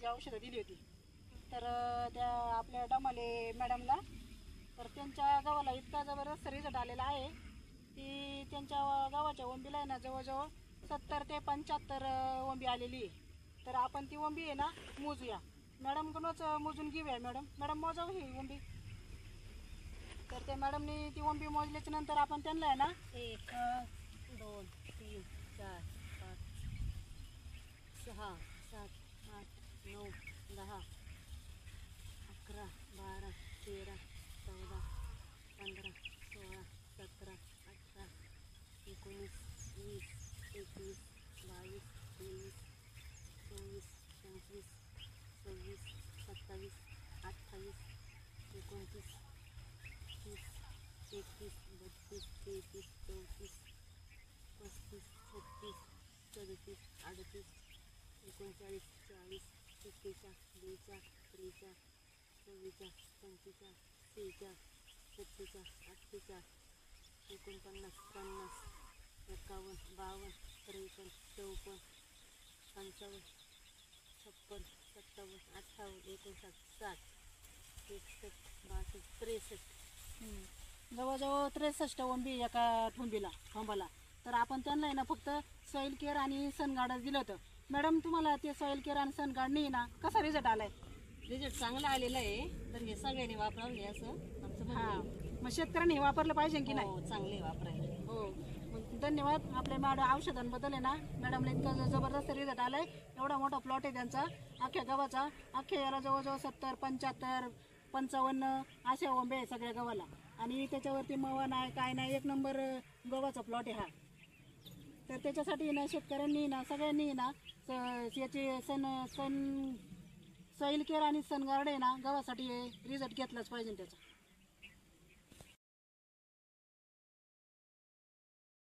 फवारणीची औषधं दिली होती. तर त्या आपल्या डमाले मॅडमला तर त्यांच्या गव्हाला इतका जबरदस्त रिझल्ट आलेला आहे की त्यांच्या गव्हाच्या ओंबीला आहे ना जवळजवळ 70 ते 75 ओंबी आलेली आहे. तर आपण ती ओंबी आहे ना मोजूया, मॅडमकडूनच मोजून घेऊया. मॅडम मोजावं ही ओंबी. तर त्या मॅडमनी ती ओंबी मोजल्याच्या नंतर आपण त्यांना आहे ना 1 2 3 4 5 6 7 8 9 10 11 12 13 14 15 16 17 18 19 20 21 22 23 24 25 26 27 28 29 30 31 32 33 34 35 36 37 38 39 40 41 42 43 44 45 46 47 48 49 50 51 52 53 54 55 56 57 58 59 60 61 62 63 जवळजवळ 63 ओंबी एका फंबाला. तर आपण त्यांना आहे ना फक्त सॉईल केअर आणि सनगार्ड दिलं होतं. मॅडम तुम्हाला ते सॉईल केअर आणि सनगार्डनी ना कसा रिझल्ट आलाय? रिझल्ट चांगला आलेला आहे. तर हे सगळ्यांनी वापरावं असं आमचं म्हणणं हां, आहे. मग शेतकऱ्यांनी हे वापरलं पाहिजे की नाही? हो, चांगले वापरायला. हो, मग धन्यवाद. आपल्या औषधांबद्दल आहे ना मॅडमला इतकं जबरदस्त रिझल्ट आलाय. एवढा मोठा प्लॉट आहे त्यांचा अख्ख्या गव्हाचा. अख्ख्या याला जवळजवळ 70 75 55 अशा ओंबे आहे सगळ्या गव्हाला. आणि त्याच्यावरती मवा नाही काय नाही, 1 नंबर गव्हाचा प्लॉट आहे हा. तर त्याच्यासाठी ना शेतकऱ्यांनी ना सगळ्यांनी ना याची सॉईल केअर आणि सनगार्ड आहे ना गव्हासाठी रिझल्ट घेतलाच पाहिजे त्याचा.